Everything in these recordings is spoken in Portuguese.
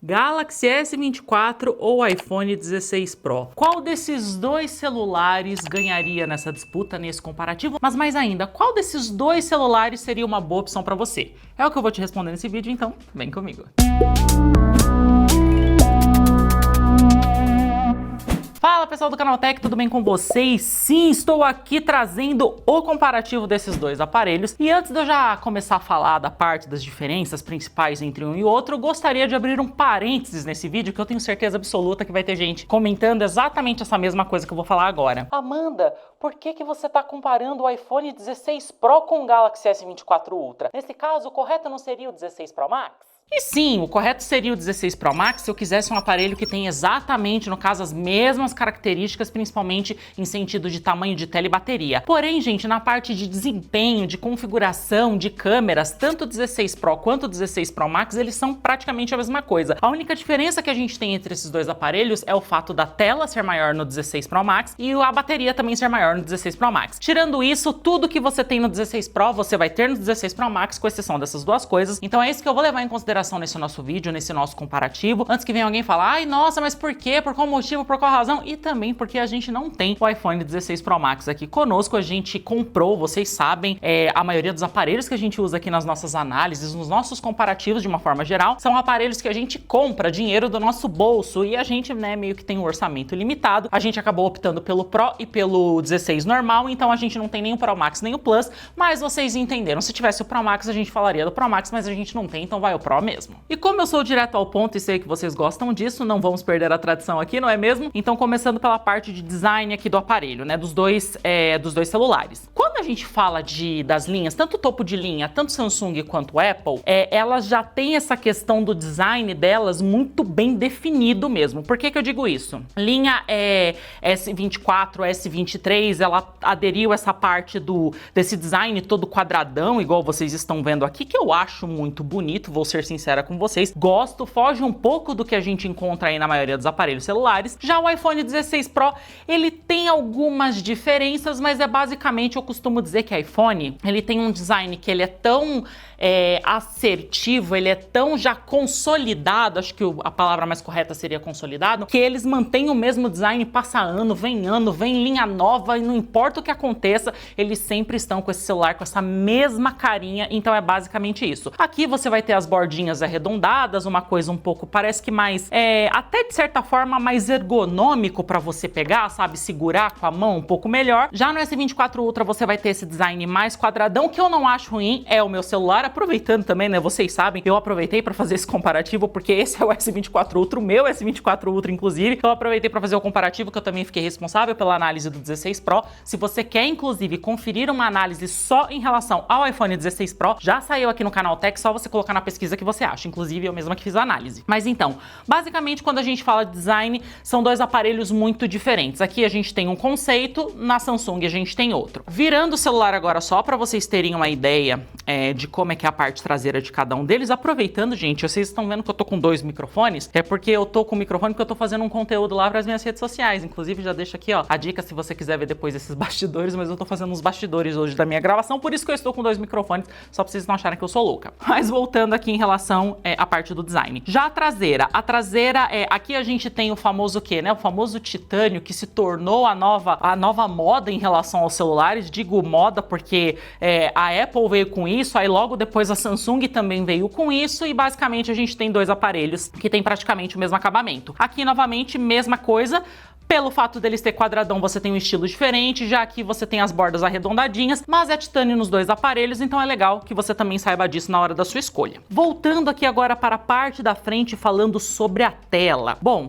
Galaxy S24 ou iPhone 16 Pro? Qual desses dois celulares ganharia nessa disputa, nesse comparativo? Mas mais ainda, qual desses dois celulares seria uma boa opção para você? É o que eu vou te responder nesse vídeo, então vem comigo. Fala pessoal do Canaltech, tudo bem com vocês? Sim, estou aqui trazendo o comparativo desses dois aparelhos. E antes de eu já começar a falar da parte das diferenças principais entre um e outro, eu gostaria de abrir um parênteses nesse vídeo, que eu tenho certeza absoluta que vai ter gente comentando exatamente essa mesma coisa que eu vou falar agora. Amanda, por que você está comparando o iPhone 16 Pro com o Galaxy S24 Ultra? Nesse caso, o correto não seria o 16 Pro Max? E sim, o correto seria o 16 Pro Max se eu quisesse um aparelho que tem exatamente, no caso, as mesmas características, principalmente em sentido de tamanho de tela e bateria. Porém, gente, na parte de desempenho, de configuração, de câmeras, tanto o 16 Pro quanto o 16 Pro Max, eles são praticamente a mesma coisa. A única diferença que a gente tem entre esses dois aparelhos é o fato da tela ser maior no 16 Pro Max e a bateria também ser maior no 16 Pro Max. Tirando isso, tudo que você tem no 16 Pro, você vai ter no 16 Pro Max, com exceção dessas duas coisas. Então é isso que eu vou levar em consideração nesse nosso vídeo, nesse nosso comparativo, antes que venha alguém falar, ai nossa, mas por quê? Por qual motivo? Por qual razão? E também porque a gente não tem o iPhone 16 Pro Max aqui conosco, a gente comprou, vocês sabem, a maioria dos aparelhos que a gente usa aqui nas nossas análises, nos nossos comparativos de uma forma geral, são aparelhos que a gente compra dinheiro do nosso bolso e a gente, né, meio que tem um orçamento limitado, a gente acabou optando pelo Pro e pelo 16 normal, então a gente não tem nem o Pro Max nem o Plus, mas vocês entenderam, se tivesse o Pro Max a gente falaria do Pro Max, mas a gente não tem, então vai o Pro mesmo. E como eu sou direto ao ponto e sei que vocês gostam disso, não vamos perder a tradição aqui, não é mesmo? Então começando pela parte de design aqui do aparelho, né, dos dois celulares. Quando a gente fala das linhas, tanto topo de linha, tanto Samsung quanto Apple, elas já têm essa questão do design delas muito bem definido mesmo. Por que eu digo isso? Linha S24, S23, ela aderiu essa parte desse design todo quadradão, igual vocês estão vendo aqui, que eu acho muito bonito, vou ser sincera com vocês, gosto, foge um pouco do que a gente encontra aí na maioria dos aparelhos celulares. Já o iPhone 16 Pro, ele tem algumas diferenças, mas basicamente, eu costumo dizer que iPhone, ele tem um design que ele é tão assertivo, ele é tão já consolidado, acho que a palavra mais correta seria consolidado, que eles mantêm o mesmo design, passa ano, vem linha nova, e não importa o que aconteça, eles sempre estão com esse celular com essa mesma carinha, então é basicamente isso. Aqui você vai ter as bordinhas arredondadas, uma coisa um pouco, parece que mais, até de certa forma, mais ergonômico para você pegar, sabe, segurar com a mão um pouco melhor. Já no S24 Ultra você vai ter esse design mais quadradão, que eu não acho ruim, é o meu celular, aproveitando também, né, vocês sabem, eu aproveitei para fazer esse comparativo, porque esse é o S24 Ultra, o meu S24 Ultra, inclusive, eu aproveitei para fazer o comparativo, que eu também fiquei responsável pela análise do 16 Pro. Se você quer, inclusive, conferir uma análise só em relação ao iPhone 16 Pro, já saiu aqui no Canaltech, só você colocar na pesquisa que você acha, inclusive eu mesma que fiz a análise. Mas então, basicamente, quando a gente fala de design, são dois aparelhos muito diferentes. Aqui a gente tem um conceito, na Samsung a gente tem outro. Virando o celular agora só para vocês terem uma ideia de como é que é a parte traseira de cada um deles, aproveitando, gente, vocês estão vendo que eu tô com dois microfones, é porque eu tô com o microfone porque eu tô fazendo um conteúdo lá para as minhas redes sociais, inclusive já deixo aqui, ó, a dica se você quiser ver depois esses bastidores, mas eu tô fazendo uns bastidores hoje da minha gravação, por isso que eu estou com dois microfones, só pra vocês não acharem que eu sou louca. Mas voltando aqui em relação à parte do design. Já a traseira aqui a gente tem o famoso quê, né, o famoso titânio, que se tornou a nova moda em relação aos celulares, digo moda porque a Apple veio com isso, aí logo depois a Samsung também veio com isso, e basicamente a gente tem dois aparelhos que tem praticamente o mesmo acabamento. Aqui novamente, mesma coisa. Pelo fato deles ter quadradão, você tem um estilo diferente, já aqui você tem as bordas arredondadinhas, mas é titânio nos dois aparelhos, então é legal que você também saiba disso na hora da sua escolha. Voltando aqui agora para a parte da frente, falando sobre a tela. Bom,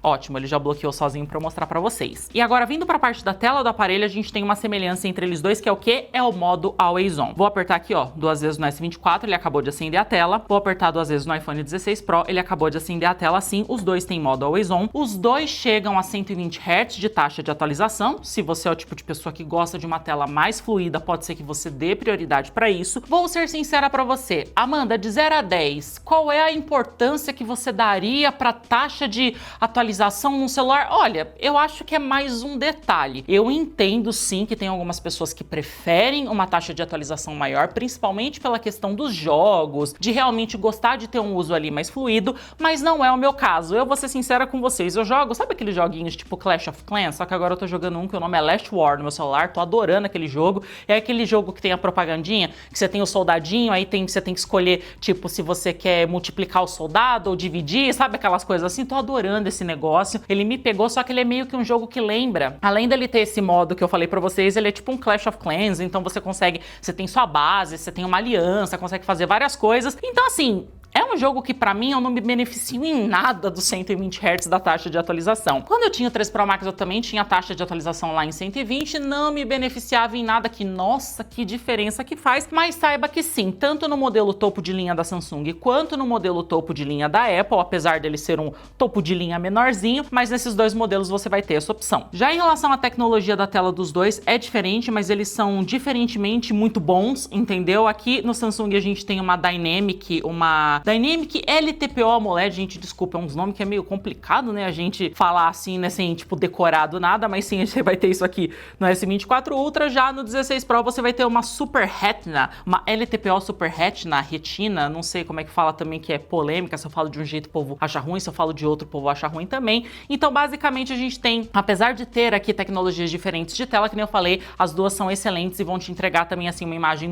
ótimo, ele já bloqueou sozinho para eu mostrar para vocês. E agora, vindo para a parte da tela do aparelho, a gente tem uma semelhança entre eles dois, que é o quê? É o modo Always On. Vou apertar aqui, ó, duas vezes no S24, ele acabou de acender a tela. Vou apertar duas vezes no iPhone 16 Pro, ele acabou de acender a tela assim. Os dois têm modo Always On. Os dois chegam a 120 120 Hz de taxa de atualização. Se você é o tipo de pessoa que gosta de uma tela mais fluida, pode ser que você dê prioridade para isso. Vou ser sincera para você, Amanda, de 0 a 10, qual é a importância que você daria para taxa de atualização no celular? Olha, eu acho que é mais um detalhe. Eu entendo sim que tem algumas pessoas que preferem uma taxa de atualização maior, principalmente pela questão dos jogos, de realmente gostar de ter um uso ali mais fluido, mas não é o meu caso. Eu vou ser sincera com vocês, eu jogo, sabe aqueles joguinhos tipo Clash of Clans? Só que agora eu tô jogando um que o nome é Last War no meu celular, tô adorando aquele jogo. É aquele jogo que tem a propagandinha, que você tem o soldadinho, aí você tem que escolher, tipo, se você quer multiplicar o soldado ou dividir, sabe aquelas coisas assim? Tô adorando esse negócio. Ele me pegou, só que ele é meio que um jogo que lembra, além dele ter esse modo que eu falei pra vocês, ele é tipo um Clash of Clans, então você consegue, você tem sua base, você tem uma aliança, consegue fazer várias coisas. Então assim, é um jogo que pra mim eu não me beneficio em nada dos 120 Hz da taxa de atualização. Quando eu tinha o 3 Pro Max eu também tinha a taxa de atualização lá em 120, não me beneficiava em nada, que nossa, que diferença que faz, mas saiba que sim, tanto no modelo topo de linha da Samsung quanto no modelo topo de linha da Apple, apesar dele ser um topo de linha menorzinho, mas nesses dois modelos você vai ter essa opção. Já em relação à tecnologia da tela dos dois, é diferente, mas eles são diferentemente muito bons, entendeu? Aqui no Samsung a gente tem uma Dynamic LTPO AMOLED, gente, desculpa, é uns nomes que é meio complicado, né, a gente falar assim, né, sem, tipo, decorado nada, mas sim, você vai ter isso aqui no S24 Ultra. Já no 16 Pro você vai ter uma Super Retina, uma LTPO Super Retina, não sei como é que fala também, que é polêmica, se eu falo de um jeito o povo acha ruim, se eu falo de outro o povo acha ruim também. Então, basicamente, a gente tem, apesar de ter aqui tecnologias diferentes de tela, que nem eu falei, as duas são excelentes e vão te entregar também, assim, uma imagem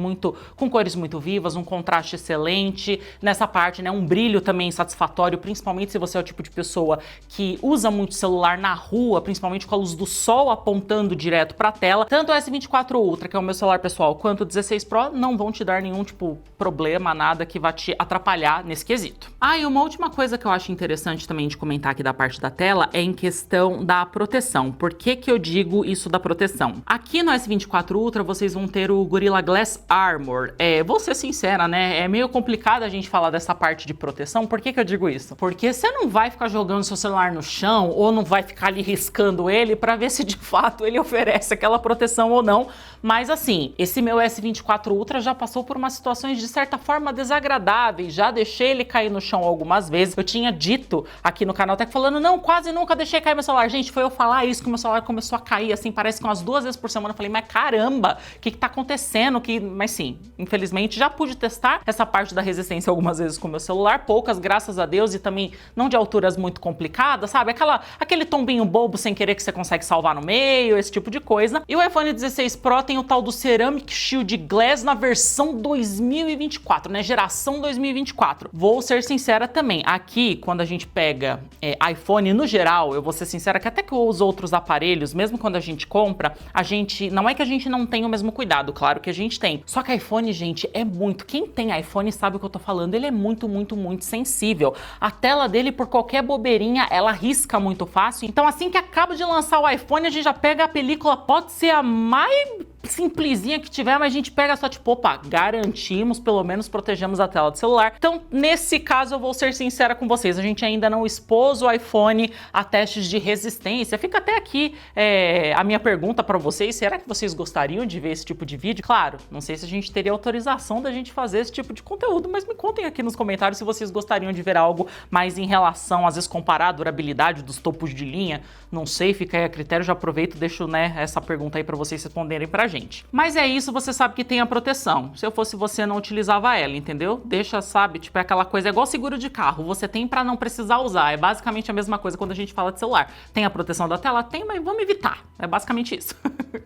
com cores muito vivas, um contraste excelente, nessa parte, né, um brilho também satisfatório, principalmente se você é o tipo de pessoa que usa muito celular na rua, principalmente com a luz do sol apontando direto para a tela. Tanto o S24 Ultra, que é o meu celular pessoal, quanto o 16 Pro não vão te dar nenhum tipo problema, nada que vá te atrapalhar nesse quesito. E uma última coisa que eu acho interessante também de comentar aqui da parte da tela é em questão da proteção. Por que que eu digo isso da proteção? Aqui no S24 Ultra vocês vão ter o Gorilla Glass Armor. Vou ser sincera, né? É meio complicado a gente falar dessa parte de proteção. Por que que eu digo isso? Porque você não vai ficar jogando seu celular no chão ou não vai ficar ali riscando ele para ver se de fato ele oferece aquela proteção ou não. Mas assim, esse meu S24 Ultra já passou por umas situações de certa forma desagradáveis, já deixei ele cair no chão algumas vezes. Eu tinha dito aqui no canal Tech falando, não, quase nunca deixei cair meu celular. Gente, foi eu falar isso que meu celular começou a cair, assim, parece que umas 2 vezes por semana. Eu falei, mas caramba, o que tá acontecendo? Mas sim, infelizmente já pude testar essa parte da resistência algumas vezes com meu celular, poucas, graças a Deus, e também não de alturas muito complicadas, sabe? Aquele tombinho bobo sem querer que você consegue salvar no meio, esse tipo de coisa. E o iPhone 16 Pro tem o tal do Ceramic Shield Glass na versão 2024, né? Geração 2024. Vou ser sincera também, aqui, quando a gente pega iPhone no geral, eu vou ser sincera que até que os outros aparelhos, mesmo quando a gente compra, não é que a gente não tem o mesmo cuidado, claro que a gente tem. Só que iPhone, gente, quem tem iPhone sabe o que eu tô falando, ele é muito sensível. A tela dele, por qualquer bobeirinha, ela risca muito fácil. Então, assim que acaba de lançar o iPhone, a gente já pega a película, pode ser a mais simplesinha que tiver, mas a gente pega só tipo, opa, garantimos, pelo menos protegemos a tela do celular. Então, nesse caso, eu vou ser sincera com vocês, a gente ainda não expôs o iPhone a testes de resistência. Fica até aqui a minha pergunta para vocês, será que vocês gostariam de ver esse tipo de vídeo? Claro, não sei se a gente teria autorização da gente fazer esse tipo de conteúdo, mas me contem aqui nos comentários se vocês gostariam de ver algo mais em relação, às vezes, comparar a durabilidade dos topos de linha, não sei, fica aí a critério, já aproveito e deixo, né, essa pergunta aí para vocês responderem pra gente. Mas é isso, você sabe que tem a proteção. Se eu fosse você, não utilizava ela, entendeu? Deixa, sabe, tipo, é aquela coisa, é igual seguro de carro, você tem pra não precisar usar. É basicamente a mesma coisa quando a gente fala de celular. Tem a proteção da tela? Tem, mas vamos evitar. É basicamente isso.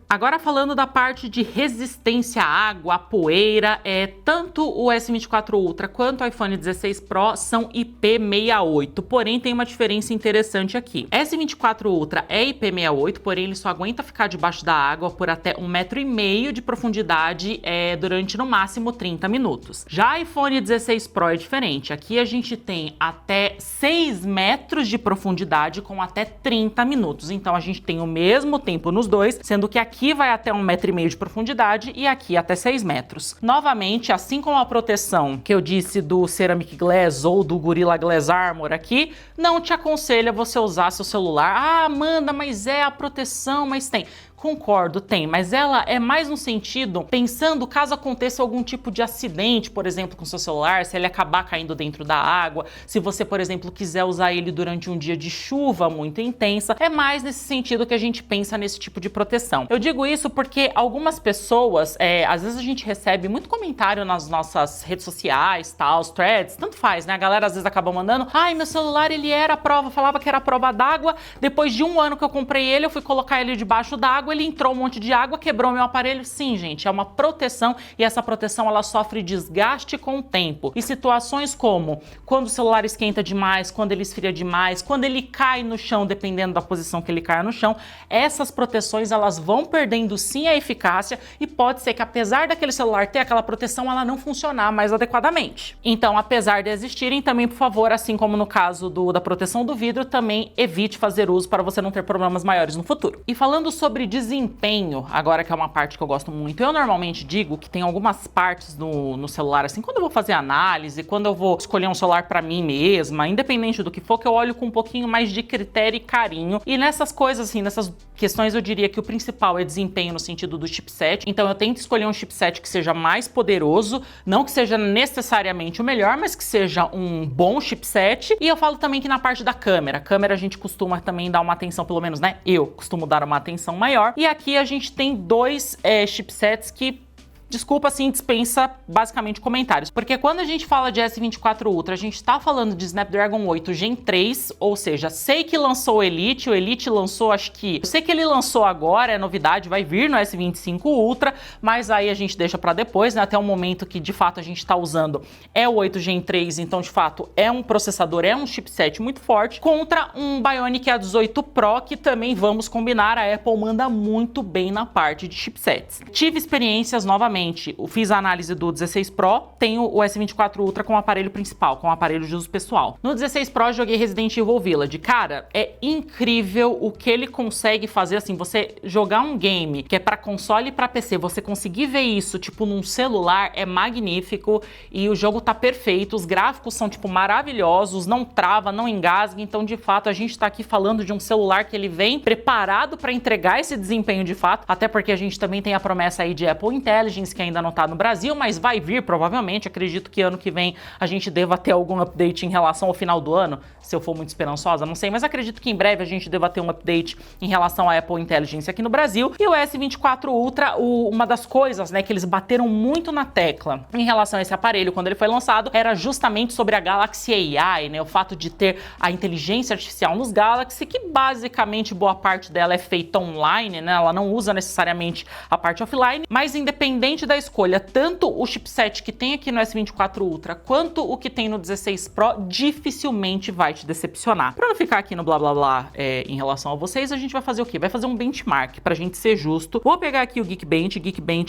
Agora falando da parte de resistência à água, à poeira, tanto o S24 Ultra quanto o iPhone 16 Pro são IP68, porém tem uma diferença interessante aqui. S24 Ultra é IP68, porém ele só aguenta ficar debaixo da água por até 1,20 m, 1,5 m de profundidade durante no máximo 30 minutos. Já iPhone 16 Pro é diferente. Aqui a gente tem até 6 metros de profundidade com até 30 minutos. Então a gente tem o mesmo tempo nos dois, sendo que aqui vai até 1,5 m de profundidade e aqui até 6 metros. Novamente, assim como a proteção que eu disse do Ceramic Glass ou do Gorilla Glass Armor aqui, não te aconselho a você usar seu celular. Ah, Amanda, mas é a proteção, mas tem. Concordo, tem, mas ela é mais no sentido, pensando caso aconteça algum tipo de acidente, por exemplo, com seu celular, se ele acabar caindo dentro da água, se você, por exemplo, quiser usar ele durante um dia de chuva muito intensa, é mais nesse sentido que a gente pensa nesse tipo de proteção. Eu digo isso porque algumas pessoas, às vezes a gente recebe muito comentário nas nossas redes sociais, tal, os threads, tanto faz, né? A galera às vezes acaba mandando, ai, meu celular ele era a prova, falava que era a prova d'água, depois de 1 ano que eu comprei ele, eu fui colocar ele debaixo d'água, ele entrou um monte de água, quebrou meu aparelho. Sim, gente, é uma proteção e essa proteção ela sofre desgaste com o tempo. E situações como quando o celular esquenta demais, quando ele esfria demais, quando ele cai no chão, dependendo da posição que ele cai no chão, essas proteções elas vão perdendo sim a eficácia e pode ser que apesar daquele celular ter aquela proteção, ela não funcionar mais adequadamente. Então, apesar de existirem, também, por favor, assim como no caso da proteção do vidro, também evite fazer uso para você não ter problemas maiores no futuro. E falando sobre desempenho, agora que é uma parte que eu gosto muito, eu normalmente digo que tem algumas partes no celular, assim, quando eu vou fazer análise, quando eu vou escolher um celular para mim mesma, independente do que for, que eu olho com um pouquinho mais de critério e carinho. E nessas coisas, assim, nessas questões, eu diria que o principal é desempenho no sentido do chipset. Então eu tento escolher um chipset que seja mais poderoso, não que seja necessariamente o melhor, mas que seja um bom chipset. E eu falo também que na parte da câmera, a gente costuma também dar uma atenção, pelo menos, né? Eu costumo dar uma atenção maior. E aqui a gente tem dois chipsets que, desculpa, assim, dispensa basicamente comentários. Porque quando a gente fala de S24 Ultra, a gente tá falando de Snapdragon 8 Gen 3, ou seja, sei que lançou o Elite lançou, acho que... Eu sei que ele lançou agora, é novidade, vai vir no S25 Ultra, mas aí a gente deixa pra depois, né? Até o momento que, de fato, a gente tá usando é o 8 Gen 3, então, de fato, é um processador, é um chipset muito forte, contra um Bionic A18 Pro, que também, vamos combinar, a Apple manda muito bem na parte de chipsets. Tive experiências, novamente, eu fiz a análise do 16 Pro, tenho o S24 Ultra com o aparelho principal, com o aparelho de uso pessoal. No 16 Pro joguei Resident Evil Village. Cara, é incrível o que ele consegue fazer, assim, você jogar um game que é pra console e pra PC, você conseguir ver isso, tipo, num celular, é magnífico e o jogo tá perfeito, os gráficos são, tipo, maravilhosos, não trava, não engasga, então, de fato, a gente tá aqui falando de um celular que ele vem preparado pra entregar esse desempenho de fato, até porque a gente também tem a promessa aí de Apple Intelligence, que ainda não tá no Brasil, mas vai vir provavelmente. Acredito que ano que vem a gente deva ter algum update em relação ao final do ano, se eu for muito esperançosa, não sei, mas acredito que em breve a gente deva ter um update em relação à Apple Intelligence aqui no Brasil. E o S24 Ultra, uma das coisas, né, que eles bateram muito na tecla em relação a esse aparelho quando ele foi lançado, era justamente sobre a Galaxy AI, né, o fato de ter a inteligência artificial nos Galaxy, que basicamente boa parte dela é feita online, né, ela não usa necessariamente a parte offline, mas independente da escolha, tanto o chipset que tem aqui no S24 Ultra quanto o que tem no 16 Pro dificilmente vai te decepcionar. Para não ficar aqui no blá blá blá em relação a vocês, a gente vai fazer o quê? Vai fazer um benchmark pra gente ser justo. Vou pegar aqui o Geekbench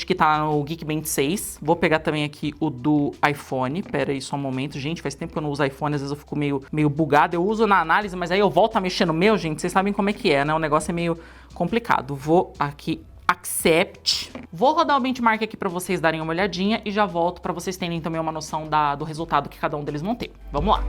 que tá no Geekbench 6. Vou pegar também aqui o do iPhone. Pera aí só um momento, gente, faz tempo que eu não uso iPhone, às vezes eu fico meio bugado. Eu uso na análise, mas aí eu volto a mexer no meu, gente, vocês sabem como é que é, né? O negócio é meio complicado. Vou aqui Accept. Vou rodar o benchmark aqui para vocês darem uma olhadinha e já volto para vocês terem também uma noção do resultado que cada um deles vão ter. Vamos lá.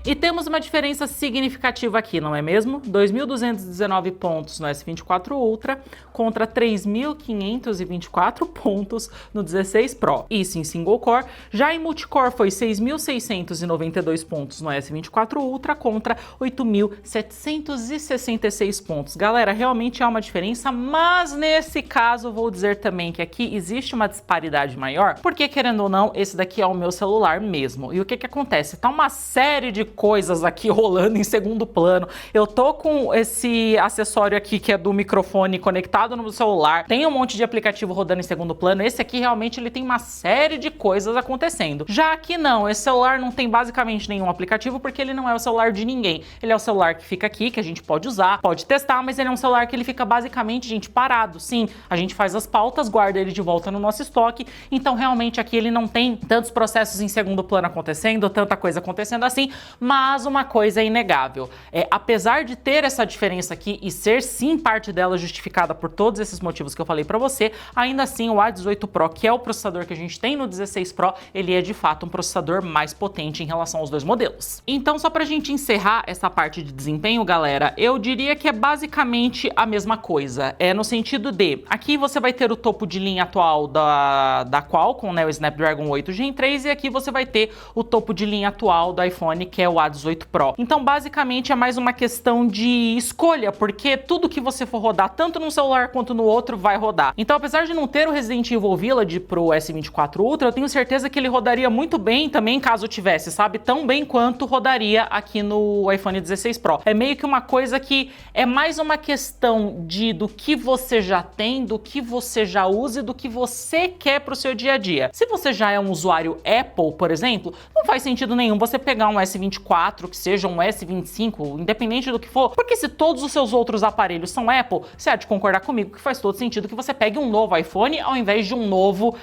E temos uma diferença significativa aqui, não é mesmo? 2.219 pontos no S24 Ultra contra 3.524 pontos no 16 Pro. Isso em single core. Já em multicore foi 6.692 pontos no S24 Ultra contra 8.766 pontos. Galera, realmente há uma diferença, mas nesse caso vou dizer também que aqui existe uma disparidade maior, porque querendo ou não, esse daqui é o meu celular mesmo. E o que que acontece? Tá uma série de coisas coisas aqui rolando em segundo plano. Eu tô com esse acessório aqui que é do microfone conectado no celular. Tem um monte de aplicativo rodando em segundo plano. Esse aqui realmente ele tem uma série de coisas acontecendo. Já aqui não, esse celular não tem basicamente nenhum aplicativo porque ele não é o celular de ninguém. Ele é o celular que fica aqui, que a gente pode usar, pode testar, mas ele é um celular que ele fica basicamente, gente, parado. Sim, a gente faz as pautas, guarda ele de volta no nosso estoque. Então realmente aqui ele não tem tantos processos em segundo plano acontecendo, tanta coisa acontecendo assim, mas uma coisa é inegável. Apesar de ter essa diferença aqui e ser sim parte dela justificada por todos esses motivos que eu falei pra você, ainda assim o A18 Pro, que é o processador que a gente tem no 16 Pro, ele é de fato um processador mais potente em relação aos dois modelos. Então só pra gente encerrar essa parte de desempenho, galera, eu diria que é basicamente a mesma coisa. No sentido de, aqui você vai ter o topo de linha atual da Qualcomm, né, o Snapdragon 8 Gen 3, e aqui você vai ter o topo de linha atual do iPhone, que é o A18 Pro. Então basicamente é mais uma questão de escolha, porque tudo que você for rodar, tanto num celular quanto no outro, vai rodar. Então apesar de não ter o Resident Evil Village pro S24 Ultra, eu tenho certeza que ele rodaria muito bem também, caso tivesse, sabe? Tão bem quanto rodaria aqui no iPhone 16 Pro. É meio que uma coisa que é mais uma questão do que você já tem, do que você já usa e do que você quer pro seu dia a dia. Se você já é um usuário Apple, por exemplo, não faz sentido nenhum você pegar um S24, que seja um S25, independente do que for, porque se todos os seus outros aparelhos são Apple, você há de concordar comigo que faz todo sentido que você pegue um novo iPhone ao invés de um novo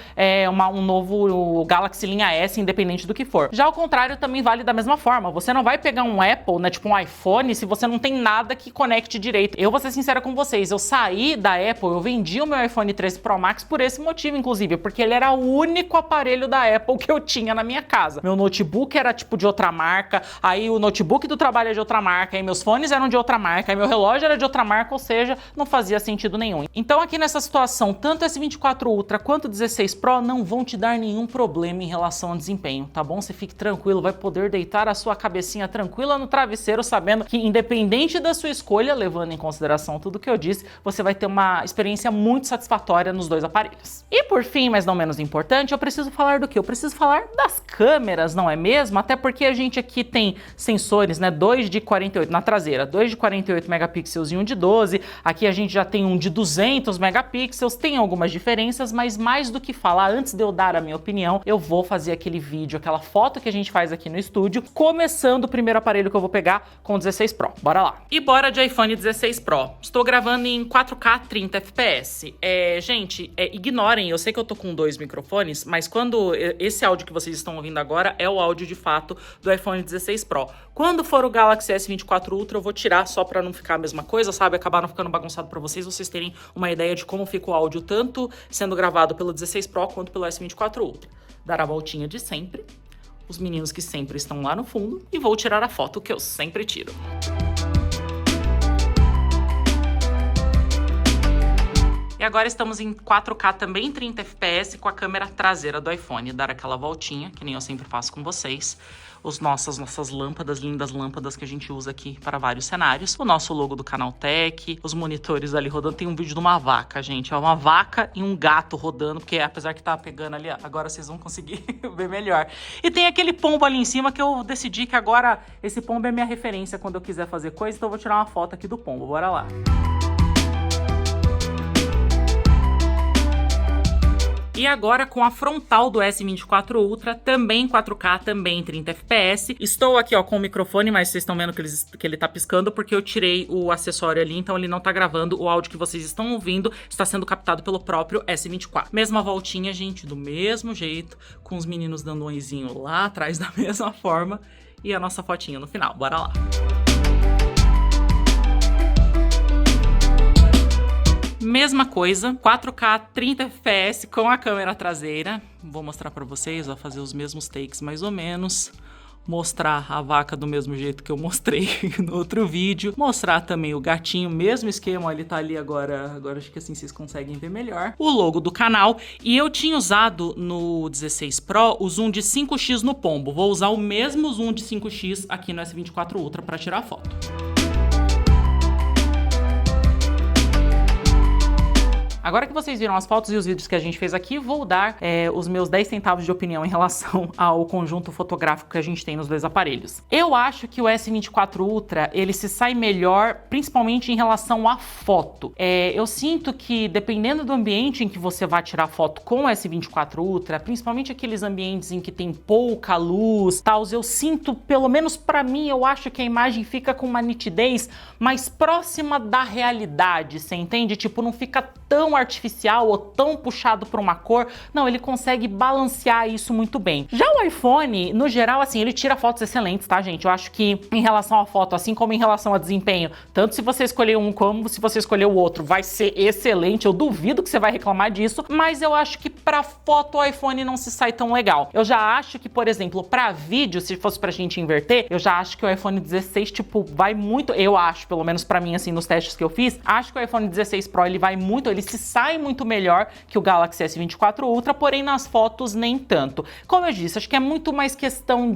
Galaxy linha S, independente do que for. Já ao contrário também vale da mesma forma. Você não vai pegar um Apple, né, tipo um iPhone, se você não tem nada que conecte direito. Eu vou ser sincera com vocês, eu saí da Apple, eu vendi o meu iPhone 13 Pro Max por esse motivo, inclusive, porque ele era o único aparelho da Apple que eu tinha na minha casa. Meu notebook era tipo de outra marca, aí o notebook do trabalho é de outra marca, aí meus fones eram de outra marca, aí meu relógio era de outra marca, ou seja, não fazia sentido nenhum. Então aqui nessa situação, tanto o S24 Ultra quanto o 16 Pro não vão te dar nenhum problema em relação ao desempenho, tá bom? Você fique tranquilo, vai poder deitar a sua cabecinha tranquila no travesseiro, sabendo que independente da sua escolha, levando em consideração tudo que eu disse, você vai ter uma experiência muito satisfatória nos dois aparelhos. E por fim, mas não menos importante, eu preciso falar do quê? Eu preciso falar das câmeras, não é mesmo? Até porque a gente aqui tem sensores, né? 2 de 48 na traseira, 2 de 48 megapixels e um de 12. Aqui a gente já tem um de 200 megapixels, tem algumas diferenças, mas mais do que falar, antes de eu dar a minha opinião, eu vou fazer aquele vídeo, aquela foto que a gente faz aqui no estúdio, começando o primeiro aparelho que eu vou pegar com o 16 Pro. Bora lá. E bora de iPhone 16 Pro. Estou gravando em 4K 30 FPS. Gente, ignorem, eu sei que eu tô com 2 microfones, mas quando esse áudio que vocês estão ouvindo agora é o áudio de fato do iPhone 16 Pro. Quando for o Galaxy S24 Ultra, eu vou tirar só pra não ficar a mesma coisa, sabe? Acabar não ficando bagunçado pra vocês terem uma ideia de como fica o áudio, tanto sendo gravado pelo 16 Pro quanto pelo S24 Ultra. Dar a voltinha de sempre, os meninos que sempre estão lá no fundo, e vou tirar a foto que eu sempre tiro. E agora estamos em 4K também, 30 FPS, com a câmera traseira do iPhone. Dar aquela voltinha, que nem eu sempre faço com vocês. Nossas lâmpadas, lindas lâmpadas que a gente usa aqui para vários cenários. O nosso logo do Canaltech, os monitores ali rodando. Tem um vídeo de uma vaca, gente. É uma vaca e um gato rodando, porque apesar que tá pegando ali, agora vocês vão conseguir ver melhor. E tem aquele pombo ali em cima que eu decidi que agora esse pombo é minha referência quando eu quiser fazer coisa, então eu vou tirar uma foto aqui do pombo. Bora lá. E agora com a frontal do S24 Ultra, também 4K, também 30 FPS. Estou aqui ó com o microfone, mas vocês estão vendo que ele tá piscando porque eu tirei o acessório ali, então ele não tá gravando. O áudio que vocês estão ouvindo está sendo captado pelo próprio S24. Mesma voltinha, gente, do mesmo jeito, com os meninos dando um oizinho lá atrás da mesma forma. E a nossa fotinha no final, bora lá. Mesma coisa, 4K 30 FPS com a câmera traseira. Vou mostrar pra vocês, vou fazer os mesmos takes mais ou menos. Mostrar a vaca do mesmo jeito que eu mostrei no outro vídeo. Mostrar também o gatinho, mesmo esquema, ele tá ali agora. Agora acho que assim vocês conseguem ver melhor. O logo do canal. E eu tinha usado no 16 Pro o zoom de 5x no pombo. Vou usar o mesmo zoom de 5x aqui no S24 Ultra pra tirar a foto. Agora que vocês viram as fotos e os vídeos que a gente fez aqui, vou dar os meus 10 centavos de opinião em relação ao conjunto fotográfico que a gente tem nos dois aparelhos. Eu acho que o S24 Ultra, ele se sai melhor, principalmente em relação à foto. Eu sinto que, dependendo do ambiente em que você vai tirar foto com o S24 Ultra, principalmente aqueles ambientes em que tem pouca luz, tal, eu sinto, pelo menos pra mim, eu acho que a imagem fica com uma nitidez mais próxima da realidade, você entende? Tipo, não fica tão artificial ou tão puxado pra uma cor. Não, ele consegue balancear isso muito bem. Já o iPhone, no geral, assim, ele tira fotos excelentes, tá, gente? Eu acho que em relação à foto, assim como em relação a desempenho, tanto se você escolher um como se você escolher o outro, vai ser excelente. Eu duvido que você vai reclamar disso, mas eu acho que pra foto o iPhone não se sai tão legal. Eu já acho que, por exemplo, pra vídeo, se fosse pra gente inverter, eu já acho que o iPhone 16, tipo, vai muito, eu acho, pelo menos pra mim, assim, nos testes que eu fiz, acho que o iPhone 16 Pro, ele vai muito, ele se sai muito melhor que o Galaxy S24 Ultra, porém nas fotos nem tanto. Como eu disse, acho que é muito mais questão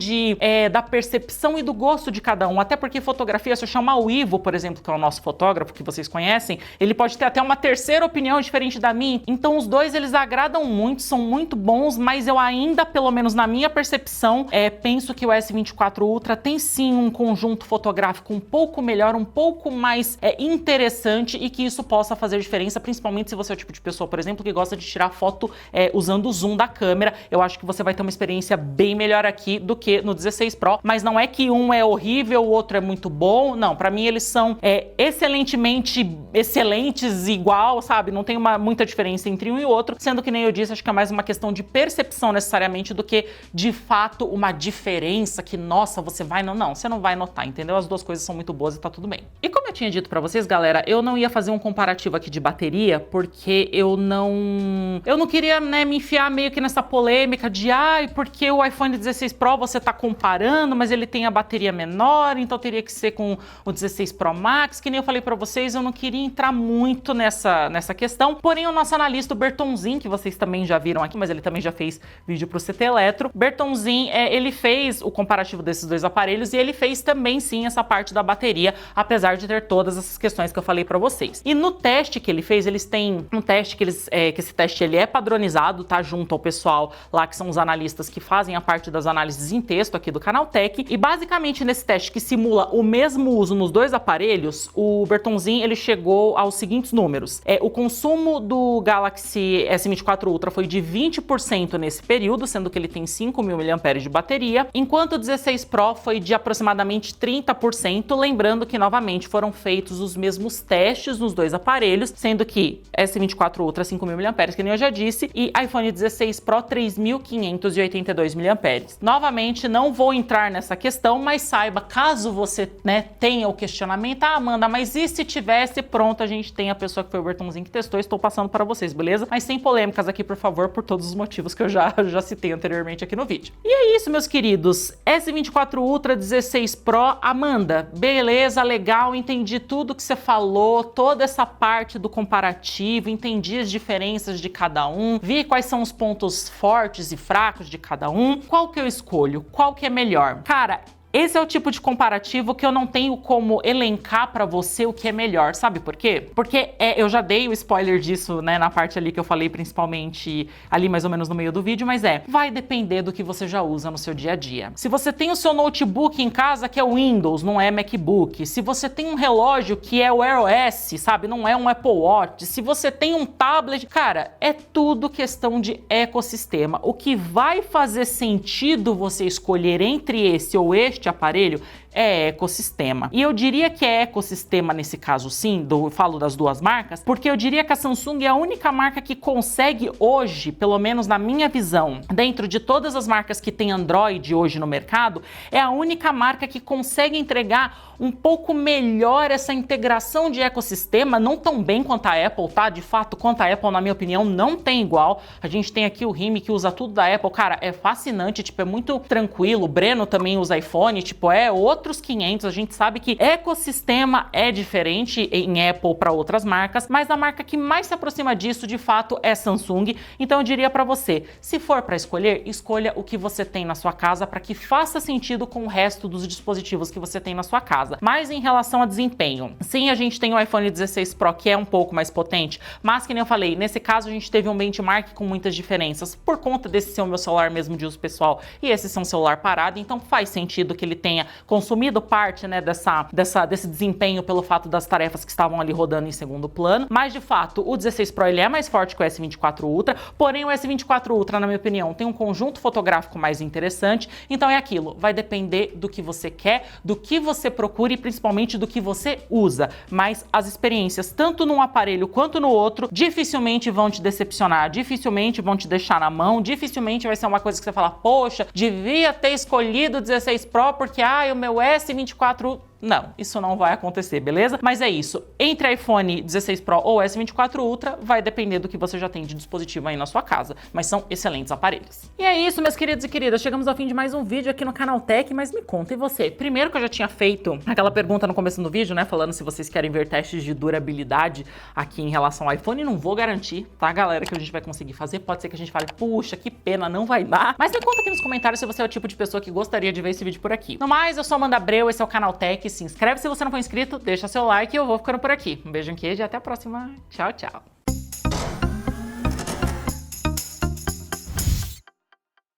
da percepção e do gosto de cada um, até porque fotografia, se eu chamar o Ivo, por exemplo, que é o nosso fotógrafo, que vocês conhecem, ele pode ter até uma terceira opinião diferente da minha, então os dois, eles agradam muito, são muito bons, mas eu ainda, pelo menos na minha percepção, penso que o S24 Ultra tem sim um conjunto fotográfico um pouco melhor, um pouco mais interessante, e que isso possa fazer diferença, principalmente se você é o tipo de pessoa, por exemplo, que gosta de tirar foto usando o zoom da câmera. Eu acho que você vai ter uma experiência bem melhor aqui do que no 16 Pro, mas não é que um é horrível, o outro é muito bom, não, pra mim eles são excelentemente excelentes igual, sabe? Não tem muita diferença entre um e outro, sendo que nem eu disse, acho que é mais uma questão de percepção necessariamente do que de fato uma diferença que, nossa, você vai... Não, você não vai notar, entendeu? As duas coisas são muito boas e tá tudo bem. E como eu tinha dito pra vocês, galera, eu não ia fazer um comparativo aqui de bateria, porque eu não queria, né, me enfiar meio que nessa polêmica de, porque o iPhone 16 Pro você tá comparando, mas ele tem a bateria menor, então teria que ser com o 16 Pro Max, que nem eu falei pra vocês, eu não queria entrar muito nessa questão, porém o nosso analista, o Bertonzin, que vocês também já viram aqui, mas ele também já fez vídeo pro CT Eletro, Bertonzin, ele fez o comparativo desses dois aparelhos e ele fez também, sim, essa parte da bateria, apesar de ter todas essas questões que eu falei pra vocês. E no teste que ele fez, eles têm um teste que esse teste ele é padronizado, tá, junto ao pessoal lá que são os analistas que fazem a parte das análises em texto aqui do Canaltech, e basicamente nesse teste que simula o mesmo uso nos dois aparelhos, o Bertonzin, ele chegou aos seguintes números. O consumo do Galaxy S24 Ultra foi de 20% nesse período, sendo que ele tem 5.000 mAh de bateria, enquanto o 16 Pro foi de aproximadamente 30%, lembrando que novamente foram feitos os mesmos testes nos dois aparelhos, sendo que S24 Ultra 5.000 mAh, que nem eu já disse, e iPhone 16 Pro 3.582 mAh. Novamente, não vou entrar nessa questão, mas saiba, caso você, né, tenha o questionamento, Amanda, mas e se tivesse, pronto, a gente tem a pessoa que foi o Bertonzin que testou, estou passando para vocês, beleza? Mas sem polêmicas aqui, por favor, por todos os motivos que eu já citei anteriormente aqui no vídeo. E é isso, meus queridos, S24 Ultra 16 Pro, Amanda, beleza, legal, entendi tudo que você falou, toda essa parte do comparativo, entendi as diferenças de cada um, vi quais são os pontos fortes e fracos de cada um, qual que eu escolho, qual que é melhor? Cara, esse é o tipo de comparativo que eu não tenho como elencar pra você o que é melhor, sabe por quê? Porque eu já dei o spoiler disso, né, na parte ali que eu falei, principalmente ali mais ou menos no meio do vídeo, mas vai depender do que você já usa no seu dia a dia. Se você tem o seu notebook em casa que é Windows, não é MacBook, se você tem um relógio que é o Wear OS, sabe, não é um Apple Watch, se você tem um tablet, cara, é tudo questão de ecossistema. O que vai fazer sentido você escolher entre esse ou este aparelho é ecossistema. E eu diria que é ecossistema nesse caso sim, falo das duas marcas, porque eu diria que a Samsung é a única marca que consegue hoje, pelo menos na minha visão, dentro de todas as marcas que tem Android hoje no mercado, é a única marca que consegue entregar um pouco melhor essa integração de ecossistema, não tão bem quanto a Apple, tá? De fato, quanto a Apple, na minha opinião, não tem igual. A gente tem aqui o Remy, que usa tudo da Apple, cara, é fascinante, tipo, é muito tranquilo. O Breno também usa iPhone, tipo, é outra outros 500. A gente sabe que ecossistema é diferente em Apple para outras marcas, mas a marca que mais se aproxima disso, de fato, é Samsung. Então eu diria para você, se for para escolher, escolha o que você tem na sua casa para que faça sentido com o resto dos dispositivos que você tem na sua casa. Mas em relação a desempenho, sim, a gente tem o iPhone 16 Pro que é um pouco mais potente, mas que nem eu falei, nesse caso a gente teve um benchmark com muitas diferenças por conta desse ser o meu celular mesmo de uso pessoal e esse ser um celular parado, então faz sentido que ele tenha consumido parte, né, desse desempenho pelo fato das tarefas que estavam ali rodando em segundo plano. Mas de fato, o 16 Pro ele é mais forte que o S24 Ultra, porém o S24 Ultra, na minha opinião, tem um conjunto fotográfico mais interessante, então é aquilo, vai depender do que você quer, do que você procura e principalmente do que você usa, mas as experiências, tanto num aparelho quanto no outro, dificilmente vão te decepcionar, dificilmente vão te deixar na mão, dificilmente vai ser uma coisa que você fala, poxa, devia ter escolhido o 16 Pro porque, o meu S24... Não, isso não vai acontecer, beleza? Mas é isso. Entre iPhone 16 Pro ou S24 Ultra, vai depender do que você já tem de dispositivo aí na sua casa. Mas são excelentes aparelhos. E é isso, meus queridos e queridas. Chegamos ao fim de mais um vídeo aqui no Canaltech, mas me conta, e você? Primeiro que eu já tinha feito aquela pergunta no começo do vídeo, né? Falando se vocês querem ver testes de durabilidade aqui em relação ao iPhone. Não vou garantir, tá, galera, que a gente vai conseguir fazer. Pode ser que a gente fale, puxa, que pena, não vai dar. Mas me conta aqui nos comentários se você é o tipo de pessoa que gostaria de ver esse vídeo por aqui. No mais, eu sou a Amanda Abreu, esse é o Canaltech. Se inscreve se você não for inscrito, deixa seu like e eu vou ficando por aqui. Um beijo, um queijo e até a próxima. Tchau, tchau.